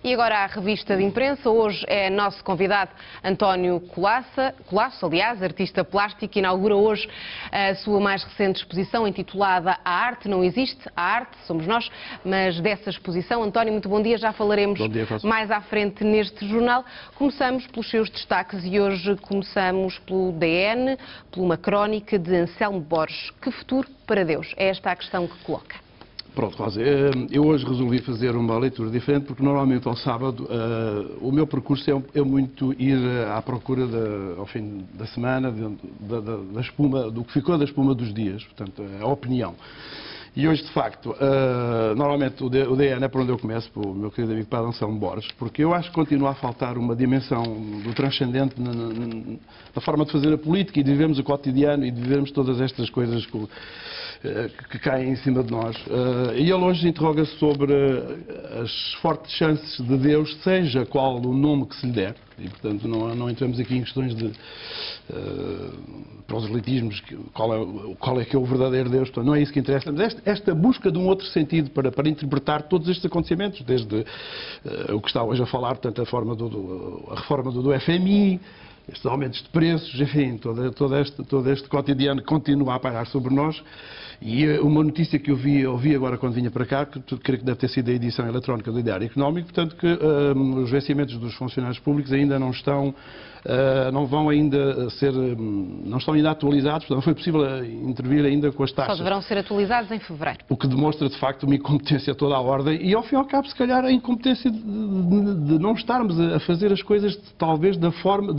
E agora a revista de imprensa. Hoje é nosso convidado António Colasso, aliás, artista plástico, inaugura hoje a sua mais recente exposição intitulada A Arte Não Existe, a Arte Somos Nós, mas dessa exposição. António, muito bom dia, já falaremos mais à frente neste jornal. Começamos pelos seus destaques e hoje começamos pelo DN, por uma crónica de Anselmo Borges. Que futuro para Deus? É esta a questão que coloca. Pronto, Rosa, eu hoje resolvi fazer uma leitura diferente porque normalmente ao sábado o meu percurso é muito ir à procura, ao fim da semana, da espuma, do que ficou da espuma dos dias, portanto, a opinião. E hoje, de facto, normalmente o DN é por onde eu começo, pelo meu querido amigo Padre Anselmo Borges, porque eu acho que continua a faltar uma dimensão do transcendente na forma de fazer a política e de vivermos o cotidiano e de vivermos todas estas coisas que caem em cima de nós. E ele hoje interroga-se sobre as fortes chances de Deus, seja qual o nome que se lhe der, e portanto não entramos aqui em questões de proselitismos, qual é que é o verdadeiro Deus, então, não é isso que interessa, mas esta busca de um outro sentido para interpretar todos estes acontecimentos, desde o que está hoje a falar, portanto, a reforma do FMI, estes aumentos de preços, enfim, todo este cotidiano continua a pairar sobre nós. E uma notícia que eu ouvi agora quando vinha para cá, que creio que deve ter sido a edição eletrónica do Diário Económico, portanto que os vencimentos dos funcionários públicos ainda não estão, não estão ainda atualizados, portanto não foi possível intervir ainda com as taxas. Só deverão ser atualizados em fevereiro. O que demonstra de facto uma incompetência a toda a ordem e ao fim e ao cabo se calhar a incompetência de não estarmos a fazer as coisas talvez da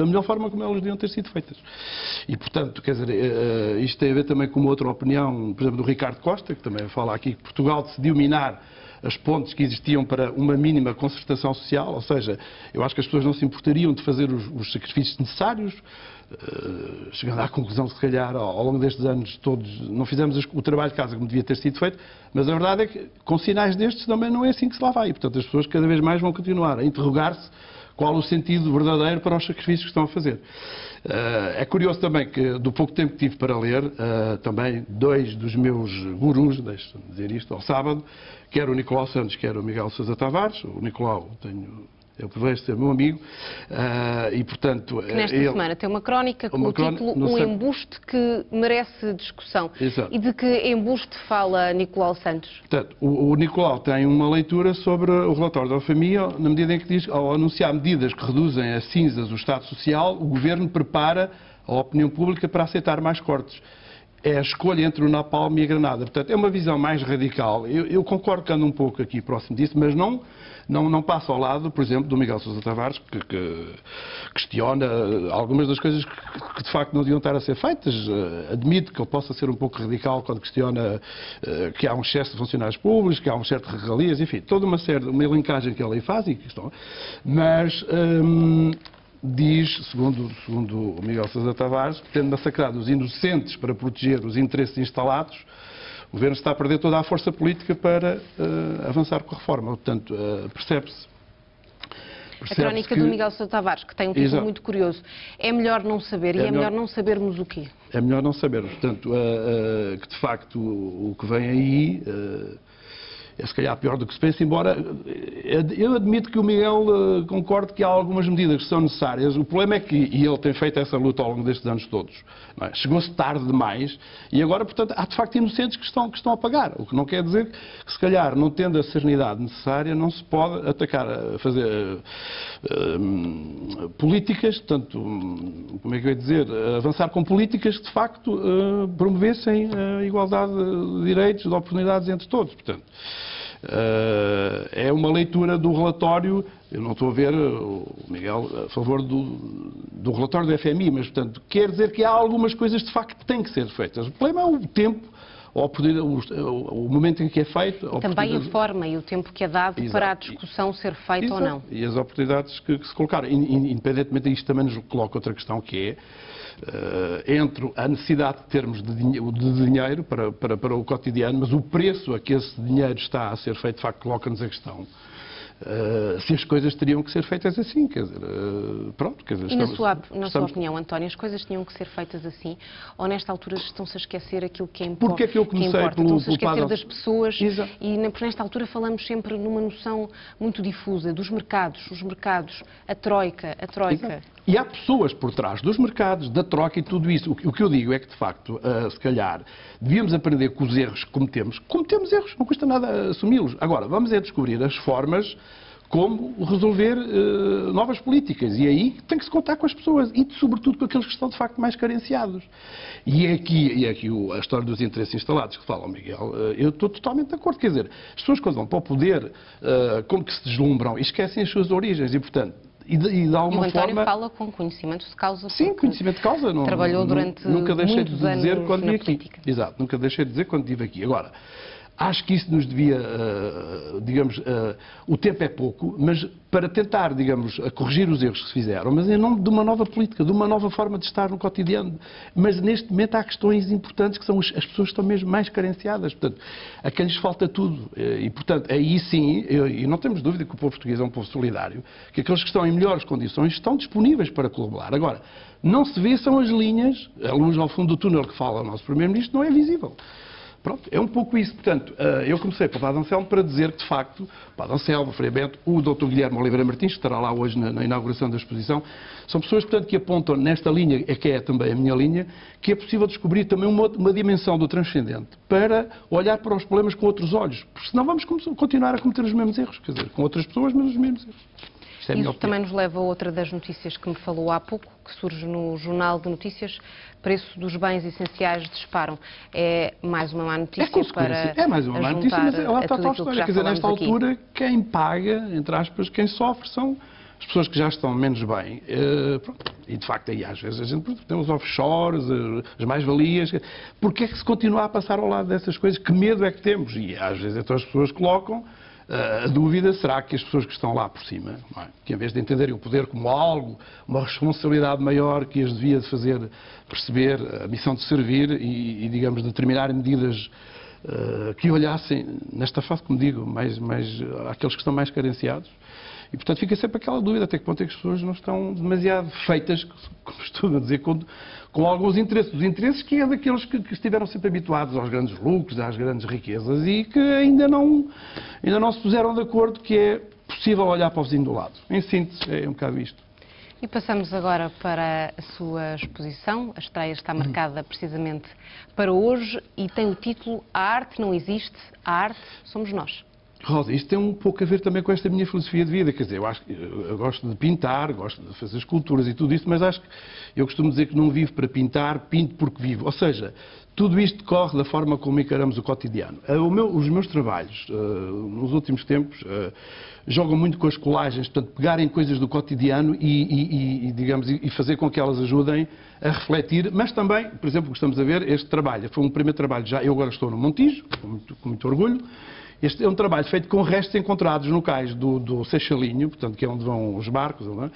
melhor forma como elas deviam ter sido feitas. E portanto, quer dizer, isto tem a ver também com uma outra opinião, por exemplo, do Ricardo Costa, que também fala aqui que Portugal decidiu minar as pontes que existiam para uma mínima concertação social, ou seja, eu acho que as pessoas não se importariam de fazer os sacrifícios necessários, chegando à conclusão que se calhar ao longo destes anos todos não fizemos o trabalho de casa como devia ter sido feito, mas a verdade é que com sinais destes também não é assim que se lá vai, e portanto as pessoas cada vez mais vão continuar a interrogar-se qual o sentido verdadeiro para os sacrifícios que estão a fazer. É curioso também que, do pouco tempo que tive para ler, também dois dos meus gurus, deixe-me dizer isto, ao sábado, quer o Nicolau Santos, quer o Miguel Sousa Tavares. O Nicolau eu prevejo ser meu amigo, e portanto... Que nesta semana tem uma crónica com o título Um Embuste que merece discussão. Exato. E de que embuste fala Nicolau Santos? Portanto, o Nicolau tem uma leitura sobre o relatório da FMI, na medida em que diz, ao anunciar medidas que reduzem a cinzas o Estado Social, o Governo prepara a opinião pública para aceitar mais cortes. É a escolha entre o napalm e a granada. Portanto, é uma visão mais radical. Eu concordo que ando um pouco aqui próximo disso, mas não passa ao lado, por exemplo, do Miguel Sousa Tavares, que questiona algumas das coisas que de facto não deviam estar a ser feitas. Admito que ele possa ser um pouco radical quando questiona que há um excesso de funcionários públicos, que há um excesso de regalias, enfim, toda uma elencagem que ele aí faz, mas... diz, segundo o Miguel Sousa Tavares, que tendo massacrado os inocentes para proteger os interesses instalados, o Governo está a perder toda a força política para avançar com a reforma. Portanto, percebe-se. A crónica do Miguel Sousa Tavares, que tem um título muito curioso. É melhor não saber, e é melhor não sabermos o quê? É melhor não sabermos. Portanto, que de facto o que vem aí... é se calhar pior do que se pensa, embora eu admito que o Miguel concorde que há algumas medidas que são necessárias. O problema é que, e ele tem feito essa luta ao longo destes anos todos, chegou-se tarde demais e agora, portanto, há de facto inocentes que estão a pagar. O que não quer dizer que, se calhar, não tendo a serenidade necessária, não se pode atacar, fazer políticas, portanto, como é que eu ia dizer, avançar com políticas que, de facto, promovessem a igualdade de direitos, de oportunidades entre todos. Portanto, é uma leitura do relatório, eu não estou a ver o Miguel a favor do relatório do FMI, mas, portanto, quer dizer que há algumas coisas de facto que têm que ser feitas. O problema é o tempo, o momento em que é feito. Também a forma e o tempo que é dado para a discussão ser feita ou não. E as oportunidades que se colocaram. Independentemente disto, também nos coloca outra questão que é entre a necessidade de termos de dinheiro para o cotidiano, mas o preço a que esse dinheiro está a ser feito, de facto, coloca-nos a questão. se as coisas teriam que ser feitas assim, quer dizer, pronto, quer dizer, e na sua opinião, António, as coisas tinham que ser feitas assim, ou nesta altura estão-se a esquecer aquilo que é importante? Porque é que eu comecei Estão-se a esquecer das pessoas. Exato. Porque nesta altura falamos sempre numa noção muito difusa dos mercados, os mercados, a troika. Exato. E há pessoas por trás dos mercados, da troca e tudo isso. O que eu digo é que, de facto, se calhar, devíamos aprender com os erros que cometemos. Cometemos erros, não custa nada assumi-los. Agora, vamos descobrir as formas como resolver novas políticas. E aí tem que se contar com as pessoas e, sobretudo, com aqueles que estão, de facto, mais carenciados. E é aqui a história dos interesses instalados que fala o Miguel. Eu estou totalmente de acordo. Quer dizer, as pessoas, quando vão para o poder, como que se deslumbram e esquecem as suas origens. E, portanto, e de alguma e o António forma fala com conhecimento de causa. Sim, conhecimento de causa. Não, trabalhou durante nunca deixei muitos de dizer anos quando na vi aqui. política. Exato, nunca deixei de dizer quando estive aqui. Agora, acho que isso nos devia, digamos, o tempo é pouco, mas para tentar, digamos, corrigir os erros que se fizeram, mas em nome de uma nova política, de uma nova forma de estar no cotidiano. Mas neste momento há questões importantes que são as pessoas que estão mesmo mais carenciadas, portanto, a quem lhes falta tudo. E, portanto, aí sim, e não temos dúvida que o povo português é um povo solidário, que aqueles que estão em melhores condições estão disponíveis para colaborar. Agora, não se vê são as linhas, a luz ao fundo do túnel que fala o nosso Primeiro-Ministro não é visível. Pronto, é um pouco isso. Portanto, eu comecei pelo Padre Anselmo para dizer que, de facto, o Padre Anselmo, o Frei Bento, o Dr. Guilherme Oliveira Martins, que estará lá hoje na inauguração da exposição, são pessoas, portanto, que apontam nesta linha, que é também a minha linha, que é possível descobrir também uma dimensão do transcendente para olhar para os problemas com outros olhos, porque senão vamos continuar a cometer os mesmos erros, quer dizer, com outras pessoas, mas os mesmos erros. Isso também nos leva a outra das notícias que me falou há pouco, que surge no Jornal de Notícias: preço dos bens essenciais disparam. É mais uma má notícia é mais uma má notícia, mas ela está a história. Quer dizer, nesta altura, quem paga, entre aspas, quem sofre são as pessoas que já estão menos bem. E, de facto, aí às vezes a gente tem os offshores, as mais-valias. Porquê é que se continua a passar ao lado dessas coisas? Que medo é que temos? E às vezes então as pessoas colocam a dúvida, será que as pessoas que estão lá por cima, não é? Que em vez de entenderem o poder como algo, uma responsabilidade maior que as devia de fazer perceber a missão de servir e digamos, determinar medidas que olhassem, nesta fase, como digo, mais àqueles que estão mais carenciados. E, portanto, fica sempre aquela dúvida, até que ponto é que as pessoas não estão demasiado feitas, como estou a dizer, com alguns interesses. Os interesses que é daqueles que estiveram sempre habituados aos grandes lucros, às grandes riquezas e que ainda não se puseram de acordo que é possível olhar para o vizinho do lado. Em síntese, é um bocado isto. E passamos agora para a sua exposição. A estreia está marcada precisamente para hoje e tem o título A Arte Não Existe, a Arte Somos Nós. Rosa, isto tem um pouco a ver também com esta minha filosofia de vida, quer dizer, eu gosto de pintar, gosto de fazer esculturas e tudo isso, mas acho que eu costumo dizer que não vivo para pintar, pinto porque vivo. Ou seja, tudo isto decorre da forma como encaramos o cotidiano. Os meus trabalhos, nos últimos tempos, jogam muito com as colagens, portanto, pegarem coisas do cotidiano e fazer com que elas ajudem a refletir, mas também, por exemplo, o que estamos a ver, este trabalho, foi um primeiro trabalho já, eu agora estou no Montijo, com muito orgulho. Este é um trabalho feito com restos encontrados no cais do Seixalinho, portanto, que é onde vão os barcos, não é?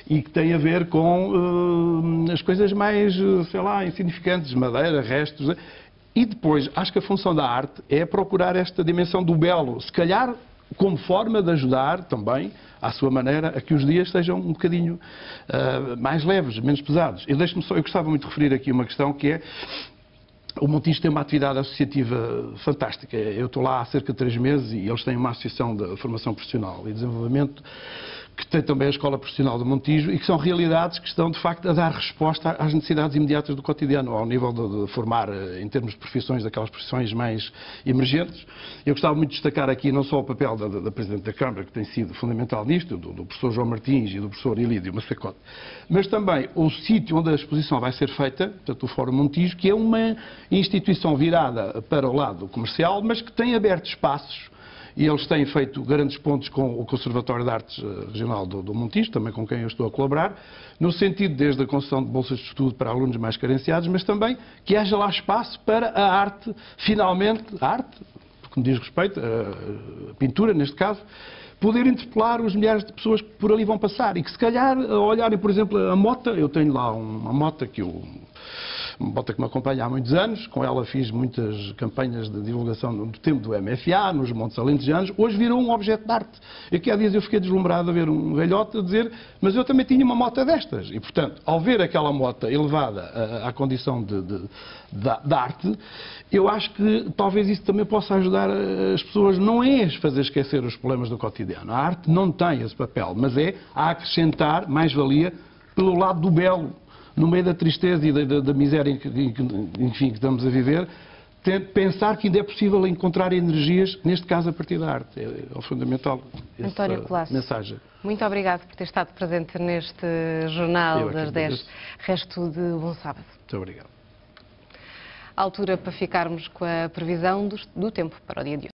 E que tem a ver com as coisas mais, sei lá, insignificantes, madeira, restos. E depois, acho que a função da arte é procurar esta dimensão do belo, se calhar como forma de ajudar também, à sua maneira, a que os dias sejam um bocadinho mais leves, menos pesados. Eu gostava muito de referir aqui uma questão que é: o Montijo tem uma atividade associativa fantástica. Eu estou lá há cerca de 3 meses e eles têm uma associação de formação profissional e desenvolvimento que tem também a Escola Profissional do Montijo e que são realidades que estão, de facto, a dar resposta às necessidades imediatas do cotidiano, ao nível de formar, em termos de profissões, daquelas profissões mais emergentes. Eu gostava muito de destacar aqui não só o papel da Presidente da Câmara, que tem sido fundamental nisto, do professor João Martins e do professor Ilídio Massacote, mas também o sítio onde a exposição vai ser feita, portanto, o Fórum Montijo, que é uma instituição virada para o lado comercial, mas que tem aberto espaços. E eles têm feito grandes pontos com o Conservatório de Artes Regional do Montijo, também com quem eu estou a colaborar, no sentido desde a concessão de bolsas de estudo para alunos mais carenciados, mas também que haja lá espaço para a arte, finalmente, a arte, porque me diz respeito, a pintura neste caso, poder interpelar os milhares de pessoas que por ali vão passar e que se calhar, a olharem, por exemplo, a mota, eu tenho lá uma mota que eu uma moto que me acompanha há muitos anos, com ela fiz muitas campanhas de divulgação no tempo do MFA, nos Montes Alentejanos, hoje virou um objeto de arte. E que há dias eu fiquei deslumbrado a ver um velhote a dizer, mas eu também tinha uma moto destas. E, portanto, ao ver aquela moto elevada à condição de arte, eu acho que talvez isso também possa ajudar as pessoas, não é a fazer esquecer os problemas do cotidiano. A arte não tem esse papel, mas é a acrescentar mais-valia pelo lado do belo, no meio da tristeza e da miséria enfim, que estamos a viver, pensar que ainda é possível encontrar energias, neste caso a partir da arte. É fundamental António Colasso, mensagem. Muito obrigado por ter estado presente neste Jornal das 10. Resto de bom sábado. Muito obrigado. À altura para ficarmos com a previsão do tempo para o dia de hoje.